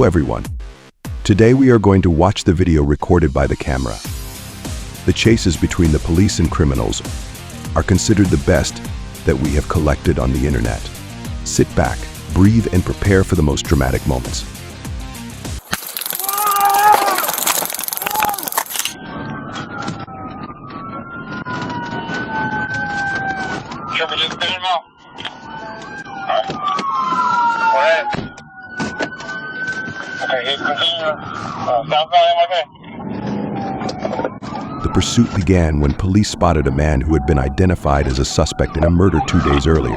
Hello everyone. Today we are going to watch the video recorded by the camera. The chases between the police and criminals are considered the best that we have collected on the internet. Sit back, breathe, and prepare for the most dramatic moments. The pursuit began when police spotted a man who had been identified as a suspect in a murder 2 days earlier.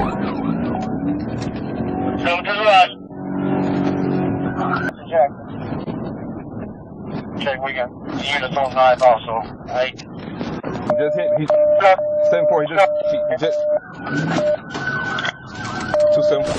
Check, we got units on 9 also. Hey. Just hit, he's 7-4, he just, too simple.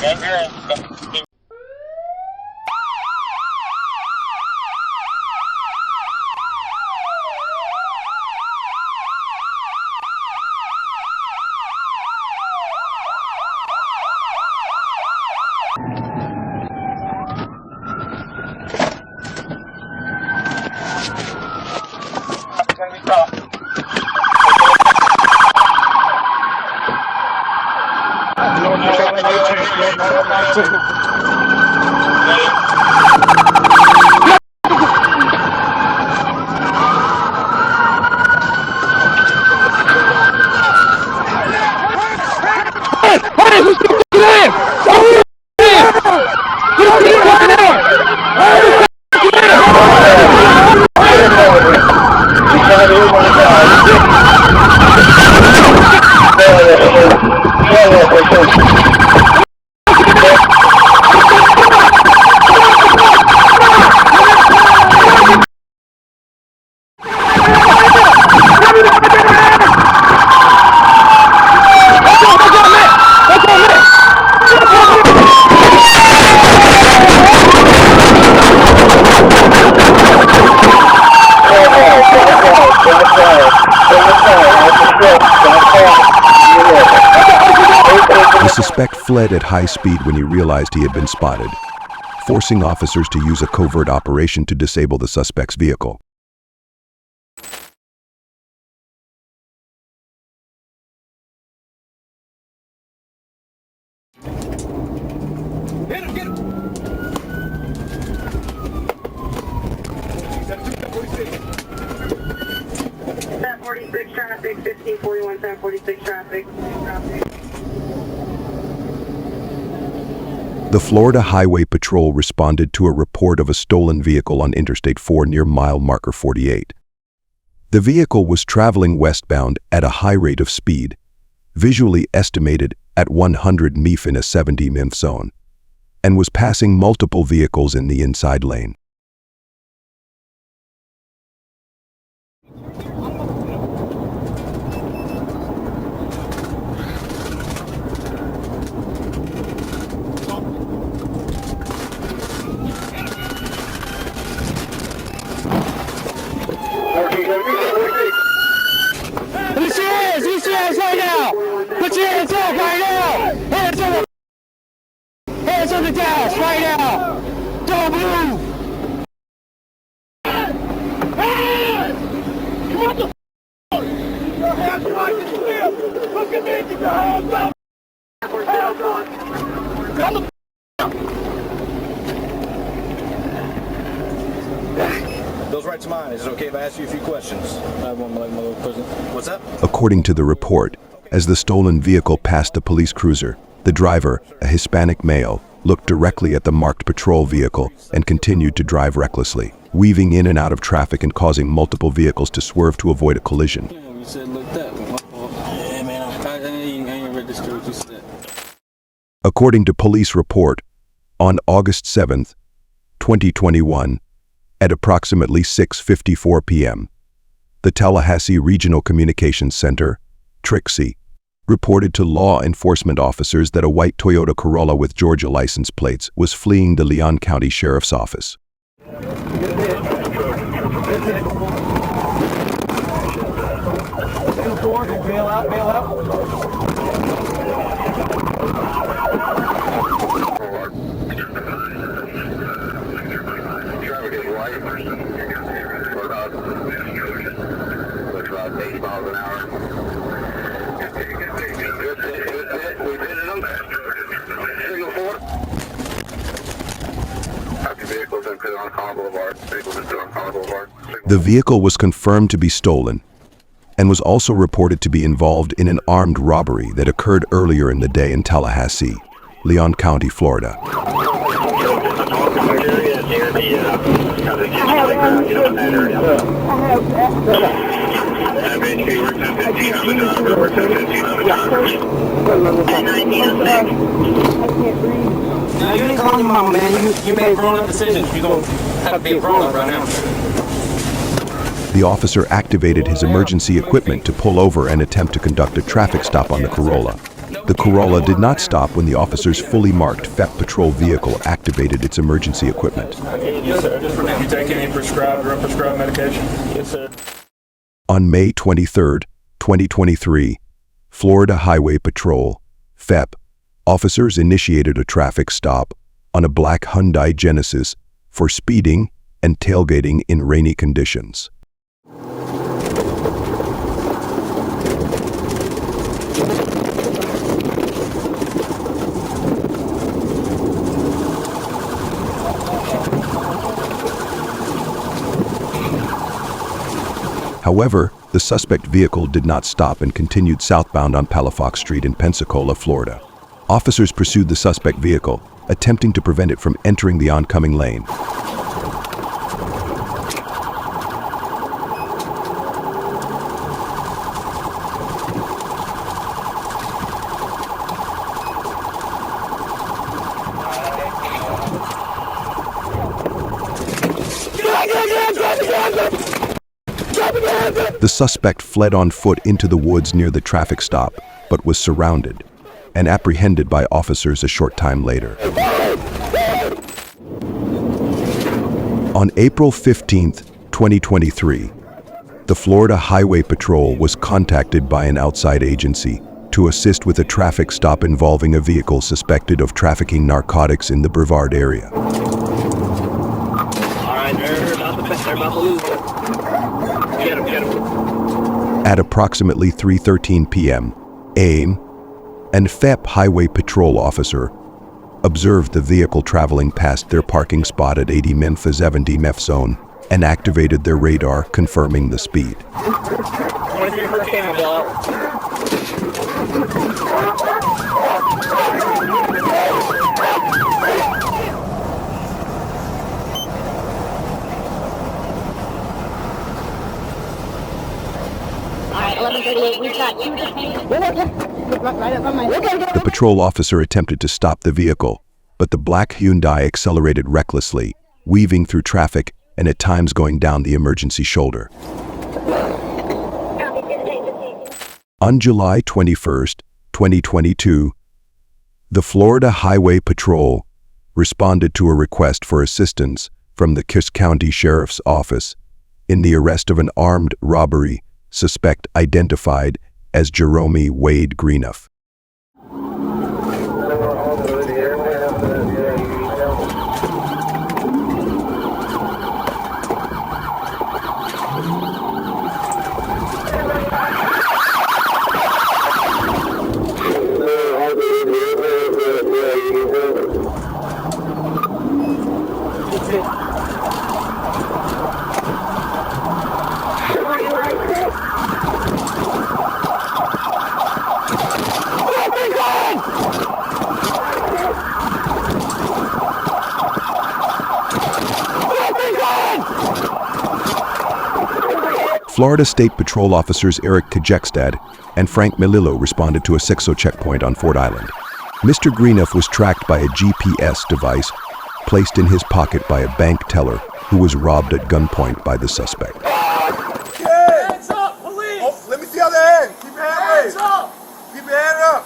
The suspect fled at high speed when he realized he had been spotted, forcing officers to use a covert operation to disable the suspect's vehicle. Get him, get him! 1046 traffic, 1541, 1046 traffic. The Florida Highway Patrol responded to a report of a stolen vehicle on Interstate 4 near mile marker 48. The vehicle was traveling westbound at a high rate of speed, visually estimated at 100 mph in a 70 mph zone, and was passing multiple vehicles in the inside lane. Put your hands right now! Put your hands up right now! Hands on the dash right now! Don't move! Hands! Come on the your hands right and clear! Look at me! Get your hands up! Hands on! Come the Those right to mine. Is it okay if I ask you a few questions? I want my little prison. What's that? According to the report, as the stolen vehicle passed a police cruiser, the driver, a Hispanic male, looked directly at the marked patrol vehicle and continued to drive recklessly, weaving in and out of traffic and causing multiple vehicles to swerve to avoid a collision. You said like that. Yeah, man, I ain't registered what you said. According to police report, on August 7th, 2021, at approximately 6:54 p.m., the Tallahassee Regional Communications Center, TRICC, reported to law enforcement officers that a white Toyota Corolla with Georgia license plates was fleeing the Leon County Sheriff's Office. Bail out, bail out. The vehicle was confirmed to be stolen and was also reported to be involved in an armed robbery that occurred earlier in the day in Tallahassee, Leon County, Florida. No, you ain't calling your mama, man. You made grown-up decisions. You gonna have to be a grown-up right now. The officer activated his emergency equipment to pull over and attempt to conduct a traffic stop on the Corolla. The Corolla did not stop when the officer's fully marked FEP patrol vehicle activated its emergency equipment. Yes, sir. Just for now. You take any prescribed or unprescribed medication? Yes, sir. On May 23, 2023, Florida Highway Patrol, FEP, officers initiated a traffic stop on a black Hyundai Genesis for speeding and tailgating in rainy conditions. However, the suspect vehicle did not stop and continued southbound on Palafox Street in Pensacola, Florida. Officers pursued the suspect vehicle, attempting to prevent it from entering the oncoming lane. The suspect fled on foot into the woods near the traffic stop, but was surrounded and apprehended by officers a short time later. On April 15, 2023, the Florida Highway Patrol was contacted by an outside agency to assist with a traffic stop involving a vehicle suspected of trafficking narcotics in the Brevard area. At approximately 3:13 p.m., AIM, and FEP Highway Patrol officer observed the vehicle traveling past their parking spot at 80 Memphis Avenue MEF zone and activated their radar, confirming the speed. The patrol officer attempted to stop the vehicle, but the black Hyundai accelerated recklessly, weaving through traffic and at times going down the emergency shoulder. On July 21, 2022, the Florida Highway Patrol responded to a request for assistance from the Kiss County Sheriff's Office in the arrest of an armed robbery suspect identified as Jerome Wade Greenough. Florida State Patrol officers Eric Carjacked and Frank Melillo responded to a SIXO checkpoint on Fort Island. Mr. Greenough was tracked by a GPS device placed in his pocket by a bank teller who was robbed at gunpoint by the suspect. Hands up, police! Oh, let me see how they hand. Keep your hand Hands raised. up! Keep your hand up.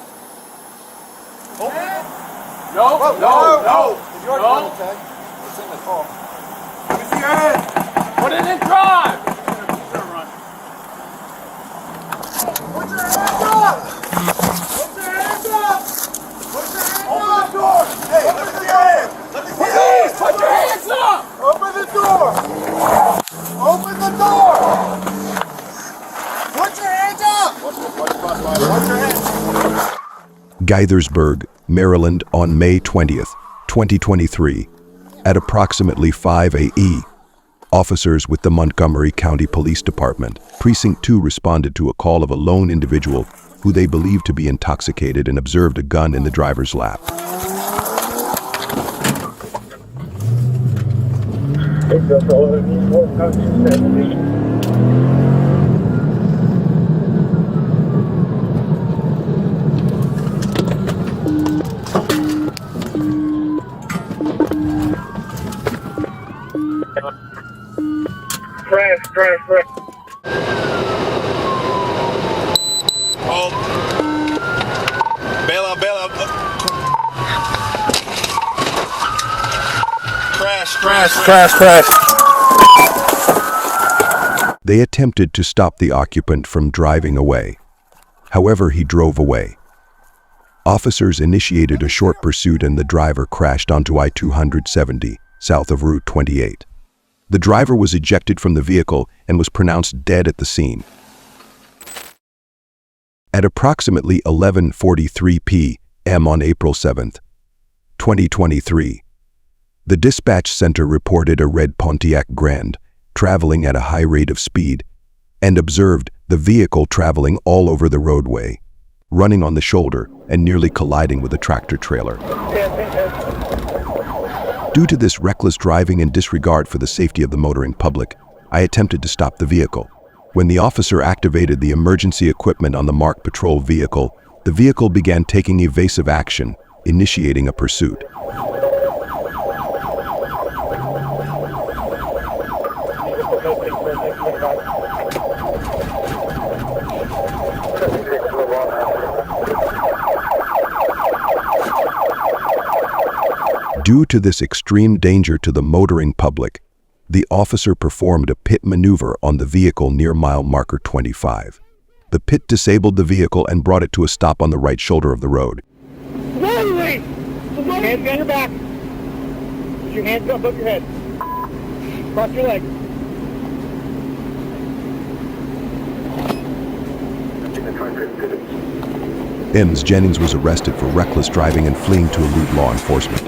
No. It's your turn, Ted. It's in the car. Let me see your hand. Put it in drive! Put your hands up. Put your hands up. Put your hands up. Open the door. Hey, let me see your hand. Let me see your hand. Put your hands up! Open the door. Open the door. Put your hands up. Put your hands up. Gaithersburg, Maryland, on May 20th, 2023, At approximately 5 a.m., officers with the Montgomery County Police Department, Precinct 2, responded to a call of a lone individual who they believed to be intoxicated and observed a gun in the driver's lap. Crash. Oh. Bail out. Crash. They attempted to stop the occupant from driving away. However, he drove away. Officers initiated a short pursuit and the driver crashed onto I-270, south of Route 28. The driver was ejected from the vehicle and was pronounced dead at the scene. At approximately 11:43 p.m. on April 7, 2023, the dispatch center reported a red Pontiac Grand traveling at a high rate of speed and observed the vehicle traveling all over the roadway, running on the shoulder and nearly colliding with a tractor trailer. Due to this reckless driving and disregard for the safety of the motoring public, I attempted to stop the vehicle. When the officer activated the emergency equipment on the marked patrol vehicle, the vehicle began taking evasive action, initiating a pursuit. Due to this extreme danger to the motoring public, the officer performed a pit maneuver on the vehicle near mile marker 25. The pit disabled the vehicle and brought it to a stop on the right shoulder of the road. Wait! Hands behind your back. Put your hands up above your head. Cross your legs. Ms. Jennings was arrested for reckless driving and fleeing to elude law enforcement.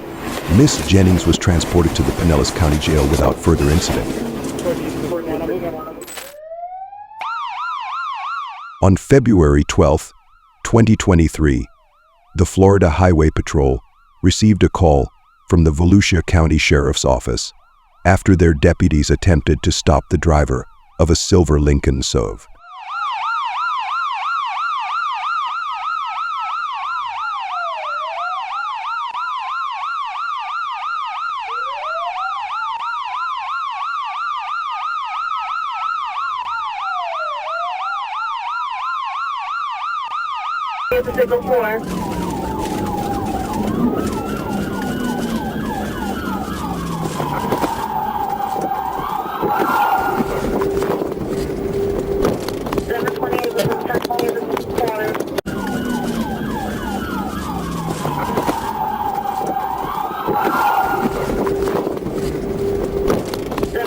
Miss Jennings was transported to the Pinellas County Jail without further incident. On February 12, 2023, the Florida Highway Patrol received a call from the Volusia County Sheriff's Office after their deputies attempted to stop the driver of a silver Lincoln SUV.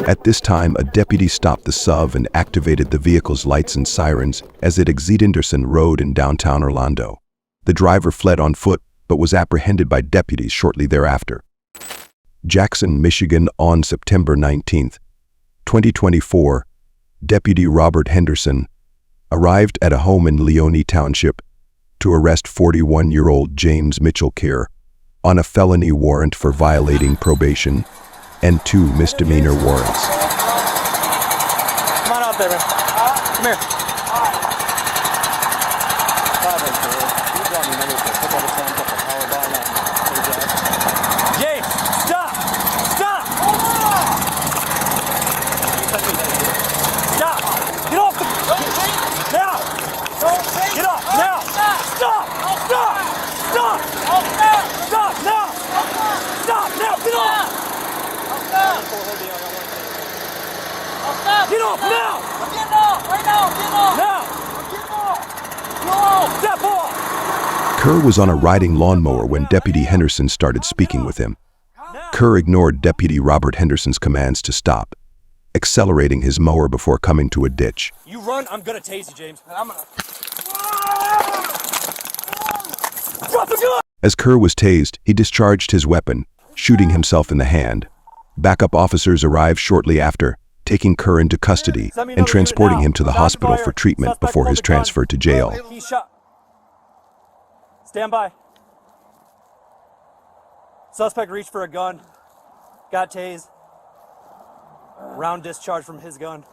At this time, a deputy stopped the SUV and activated the vehicle's lights and sirens as it exited Anderson Road in downtown Orlando. The driver fled on foot, but was apprehended by deputies shortly thereafter. Jackson, Michigan, on September 19, 2024, Deputy Robert Henderson arrived at a home in Leone Township to arrest 41-year-old James Mitchell Kerr on a felony warrant for violating probation and 2 misdemeanor warrants. Come on out there, man. Come here. James, stop! Stop! Stop! Get off the... Now! Get off! Now! Stop! Stop! Stop! Stop! Stop! Now! Stop! Now! Get off! Get off now! I'm getting off! Right now! Get off! Now! I'm getting off! Go off! Step off! Kerr was on a riding lawnmower when Deputy Henderson started speaking with him. Kerr ignored Deputy Robert Henderson's commands to stop, accelerating his mower before coming to a ditch. You run, I'm gonna tase you, James. I'm gonna... Drop the gun! As Kerr was tased, he discharged his weapon, shooting himself in the hand, Backup officers arrived shortly after, taking Kerr into custody and transporting him to the hospital for treatment before his transfer to jail. He shot. Stand by. Suspect reached for a gun. Got tased. Round discharge from his gun.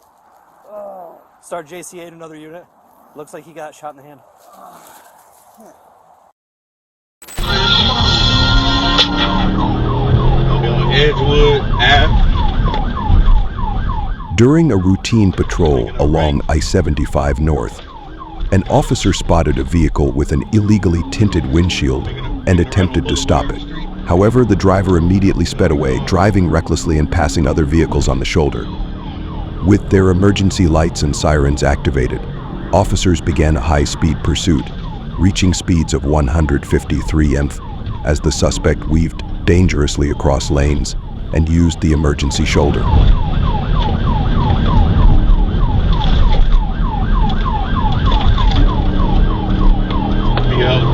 Start JCA to another unit. Looks like he got shot in the hand. Edgewood Ave. During a routine patrol along I-75 North, an officer spotted a vehicle with an illegally tinted windshield and attempted to stop it. However, the driver immediately sped away, driving recklessly and passing other vehicles on the shoulder. With their emergency lights and sirens activated, officers began a high-speed pursuit, reaching speeds of 153 mph as the suspect weaved dangerously across lanes and used the emergency shoulder.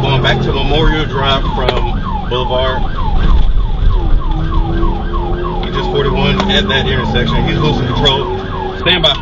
Going back to Memorial Drive from Boulevard. He just 41 at that intersection. He's losing control. Stand by.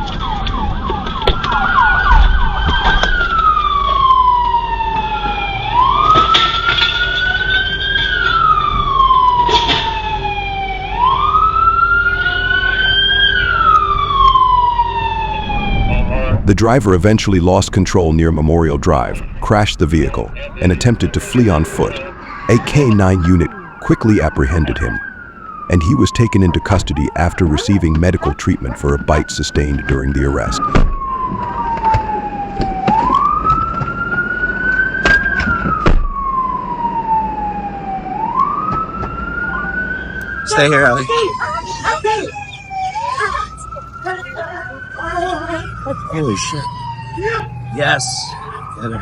The driver eventually lost control near Memorial Drive, crashed the vehicle, and attempted to flee on foot. A K-9 unit quickly apprehended him, and he was taken into custody after receiving medical treatment for a bite sustained during the arrest. Stay here, Ellie. Holy shit. Yes. Get him.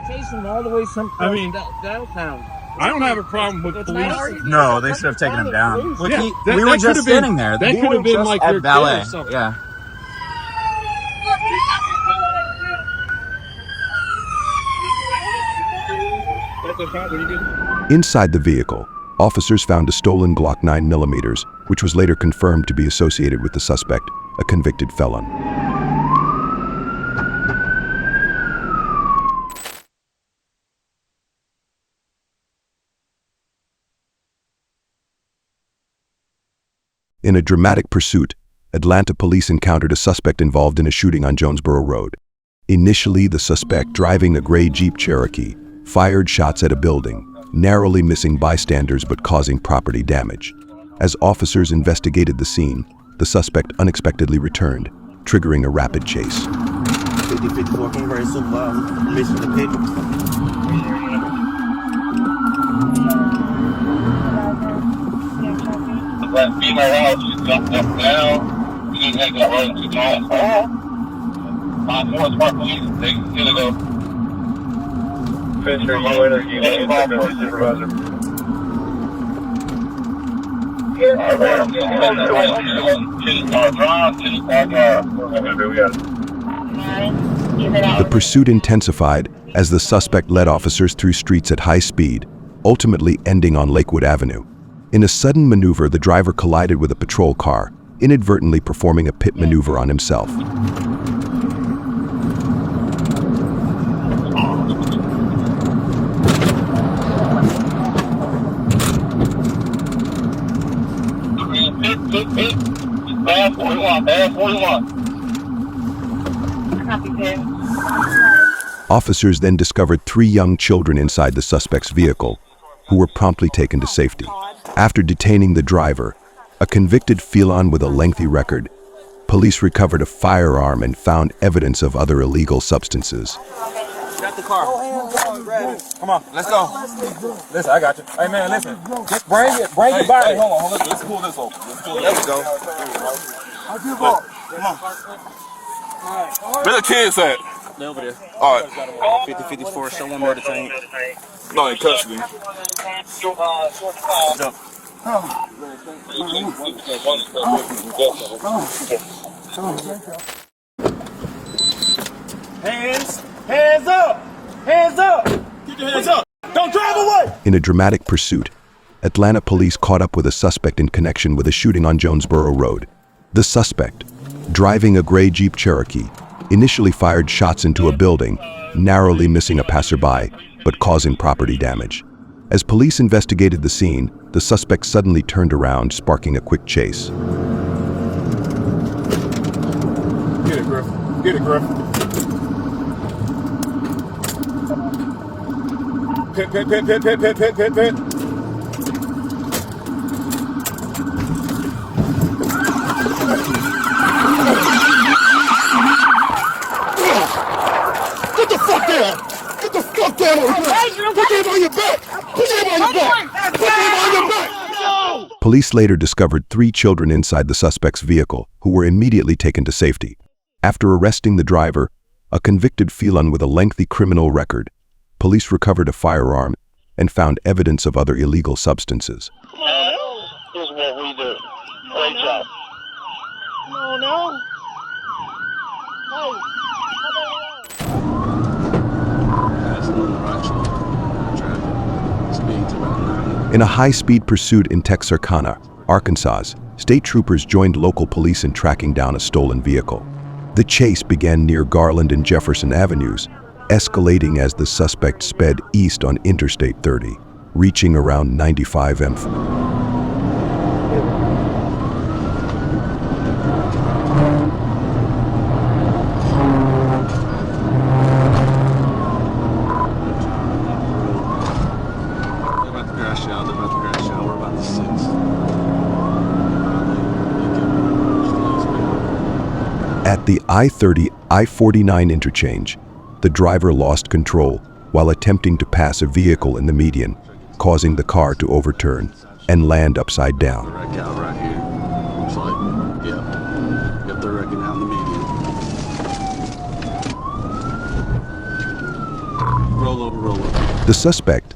Chasing all the way downtown. I don't have a problem with police. No, they should have taken him down. Look, Yeah, we were just standing there. That could have been like at your ballet. kid or something. Yeah. Inside the vehicle, officers found a stolen Glock 9mm, which was later confirmed to be associated with the suspect, a convicted felon. In a dramatic pursuit, Atlanta police encountered a suspect involved in a shooting on Jonesboro Road. Initially, the suspect, driving a gray Jeep Cherokee, fired shots at a building, narrowly missing bystanders but causing property damage. As officers investigated the scene, the suspect unexpectedly returned, triggering a rapid chase. 50-54 converse of mission to paper. That female out just jumped up down. We just had to run to Jones. My force part police, they get it up. Fisher, you interview the supervisor. The pursuit intensified as the suspect led officers through streets at high speed, ultimately ending on Lakewood Avenue. In a sudden maneuver, the driver collided with a patrol car, inadvertently performing a pit maneuver on himself. Bad 41, bad 41. Officers then discovered 3 young children inside the suspect's vehicle, who were promptly taken to safety. After detaining the driver, a convicted felon with a lengthy record, police recovered a firearm and found evidence of other illegal substances. Got the car. Come on, let's go. Listen, I got you. Hey man, listen. Just bring your body. Hey, hold on. Let's pull this over. There we go. I'll give up. Come on. Where the kids at? They're over there. All right. 50-54, show one more to tank. No, in custody. Hands up! Hands up! Keep your hands up! Don't drive away! In a dramatic pursuit, Atlanta police caught up with a suspect in connection with a shooting on Jonesboro Road. The suspect, driving a gray Jeep Cherokee, initially fired shots into a building, narrowly missing a passerby, but causing property damage. As police investigated the scene, the suspect suddenly turned around, sparking a quick chase. Get it, Griff. Get it, Griff. Pit. Get the fuck down! Get the fuck down! Put him on your back! Put him on your back! Put him on your back! Police later discovered 3 children inside the suspect's vehicle, who were immediately taken to safety. After arresting the driver, a convicted felon with a lengthy criminal record, police recovered a firearm and found evidence of other illegal substances. Here's what we do. Great job. No. In a high-speed pursuit in Texarkana, Arkansas, state troopers joined local police in tracking down a stolen vehicle. The chase began near Garland and Jefferson Avenues, escalating as the suspect sped east on Interstate 30, reaching around 95 mph. At the I-30-I-49 interchange, the driver lost control while attempting to pass a vehicle in the median, causing the car to overturn and land upside down. Right here. Looks like, yep, they're wrecking out in the median. Rollover. The suspect,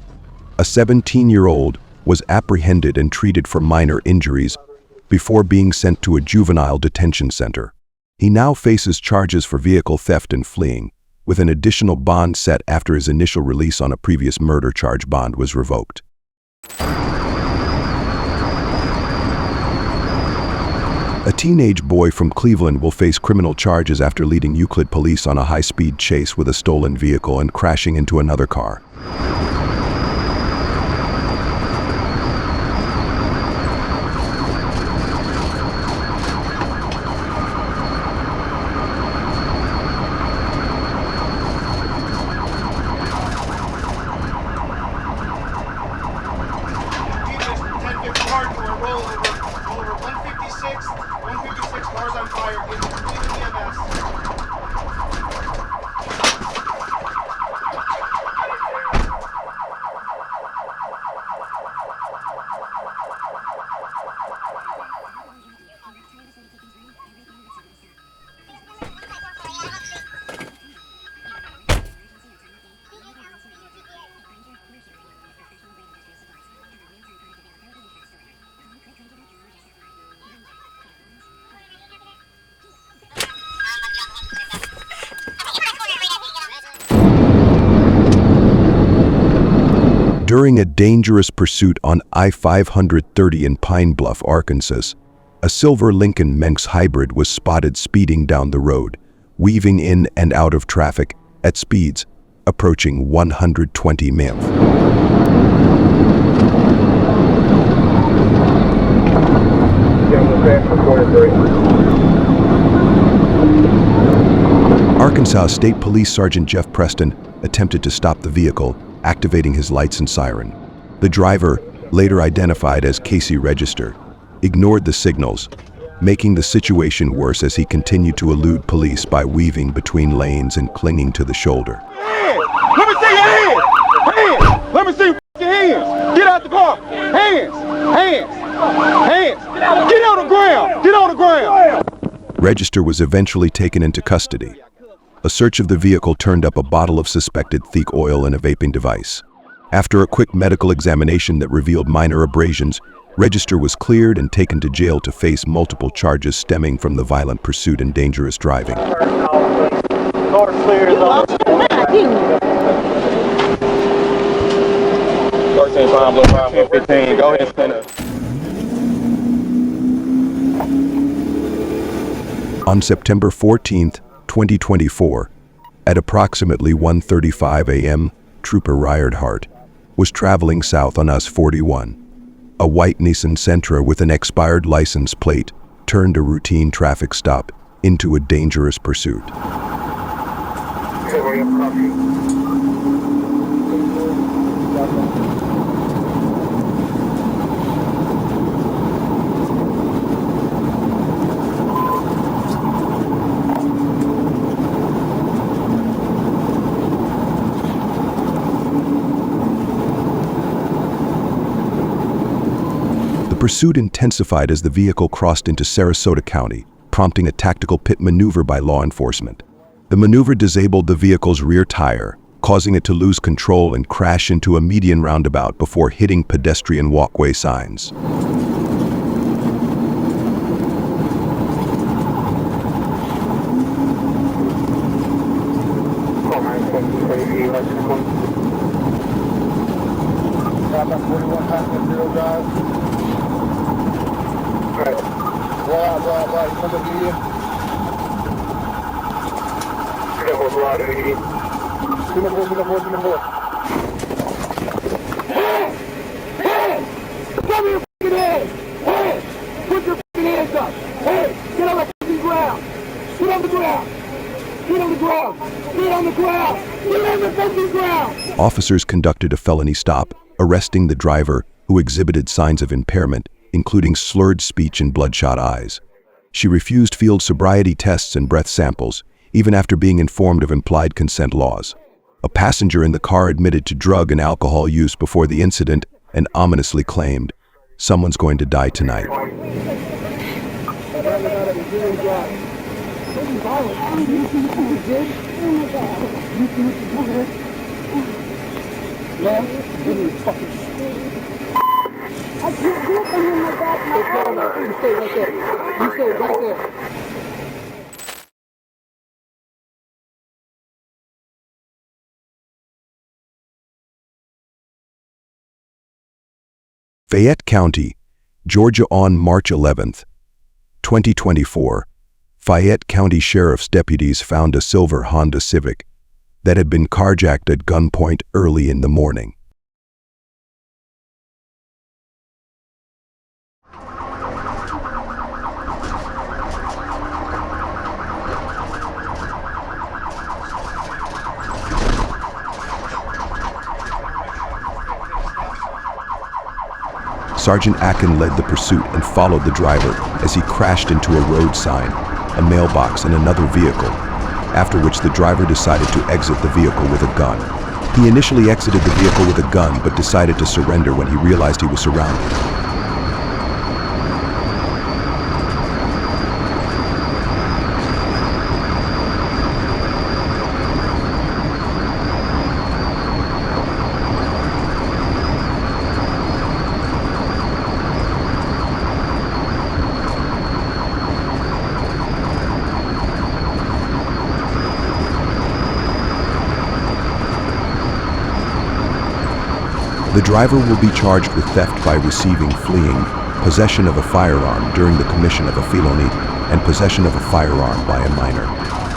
a 17-year-old, was apprehended and treated for minor injuries before being sent to a juvenile detention center. He now faces charges for vehicle theft and fleeing, with an additional bond set after his initial release on a previous murder charge bond was revoked. A teenage boy from Cleveland will face criminal charges after leading Euclid police on a high-speed chase with a stolen vehicle and crashing into another car. Rollover 156 cars on fire. Get to Cleveland EMS. During a dangerous pursuit on I-530 in Pine Bluff, Arkansas, a silver Lincoln Manx hybrid was spotted speeding down the road, weaving in and out of traffic at speeds approaching 120 mph. Arkansas State Police Sergeant Jeff Preston attempted to stop the vehicle, activating his lights and siren. The driver, later identified as Casey Register, ignored the signals, making the situation worse as he continued to elude police by weaving between lanes and clinging to the shoulder. Let me see your hands! Hands! Let me see your hands! Get out the car! Hands! Hands! Hands! Get on the ground! Get on the ground! Register was eventually taken into custody. A search of the vehicle turned up a bottle of suspected theak oil and a vaping device. After a quick medical examination that revealed minor abrasions, Register was cleared and taken to jail to face multiple charges stemming from the violent pursuit and dangerous driving. Car clear. Pablo, 1015. Go ahead and stand up. On September 14, 2024, at approximately 1:35 a.m., Trooper Ryardhart was traveling south on US 41. A white Nissan Sentra with an expired license plate turned a routine traffic stop into a dangerous pursuit. The pursuit intensified as the vehicle crossed into Sarasota County, prompting a tactical pit maneuver by law enforcement. The maneuver disabled the vehicle's rear tire, causing it to lose control and crash into a median roundabout before hitting pedestrian walkway signs. Come here, f***ing hands! Hands! Put your f***ing hands up! Hands! Get on the f***ing ground! Get on the ground! Get on the ground! Get on the ground! Get on the f***ing ground! Officers conducted a felony stop, arresting the driver, who exhibited signs of impairment, including slurred speech and bloodshot eyes. She refused field sobriety tests and breath samples, even after being informed of implied consent laws. A passenger in the car admitted to drug and alcohol use before the incident and ominously claimed, "Someone's going to die tonight." I can't do it behind my back, my arm. You stay right there. You stay right there. Fayette County, Georgia. On March 11, 2024, Fayette County Sheriff's deputies found a silver Honda Civic that had been carjacked at gunpoint early in the morning. Sergeant Akin led the pursuit and followed the driver as he crashed into a road sign, a mailbox, and another vehicle, after which the driver decided to exit the vehicle with a gun. He initially exited the vehicle with a gun but decided to surrender when he realized he was surrounded. The driver will be charged with theft by receiving, fleeing, possession of a firearm during the commission of a felony, and possession of a firearm by a minor.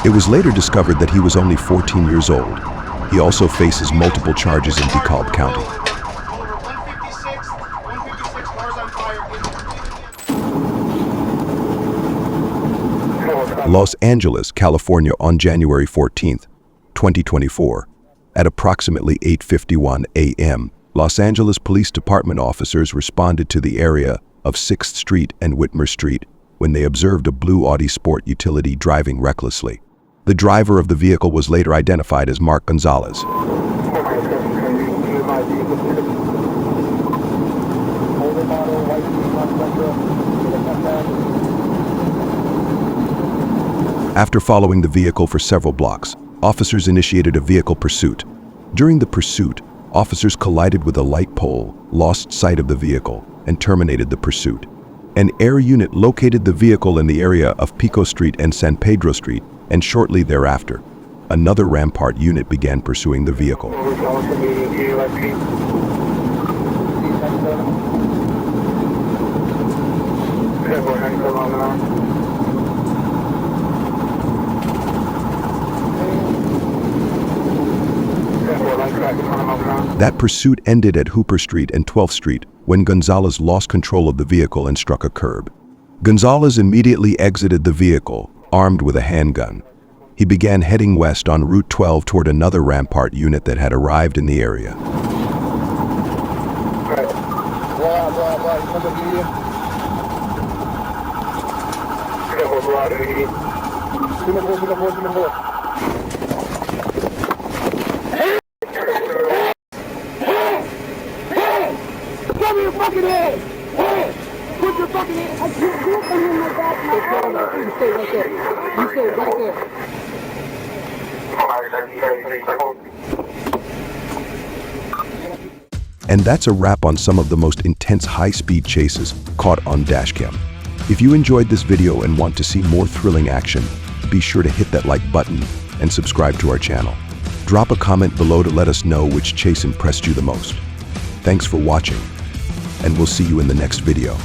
It was later discovered that he was only 14 years old. He also faces multiple charges in DeKalb County. Los Angeles, California. On January 14, 2024, at approximately 8:51 a.m., Los Angeles Police Department officers responded to the area of 6th Street and Whitmer Street when they observed a blue Audi Sport utility driving recklessly. The driver of the vehicle was later identified as Mark Gonzalez. After following the vehicle for several blocks, officers initiated a vehicle pursuit. During the pursuit, officers collided with a light pole, lost sight of the vehicle, and terminated the pursuit. An air unit located the vehicle in the area of Pico Street and San Pedro Street, and shortly thereafter, another Rampart unit began pursuing the vehicle. That pursuit ended at Hooper Street and 12th Street when Gonzalez lost control of the vehicle and struck a curb. Gonzalez immediately exited the vehicle, armed with a handgun. He began heading west on Route 12 toward another Rampart unit that had arrived in the area. Cover your fucking head! Hands! Put your fucking head! I can't do it from here in my back. You stay right there. You stay right there. And that's a wrap on some of the most intense high-speed chases caught on Dashcam. If you enjoyed this video and want to see more thrilling action, be sure to hit that like button and subscribe to our channel. Drop a comment below to let us know which chase impressed you the most. Thanks for watching, and we'll see you in the next video.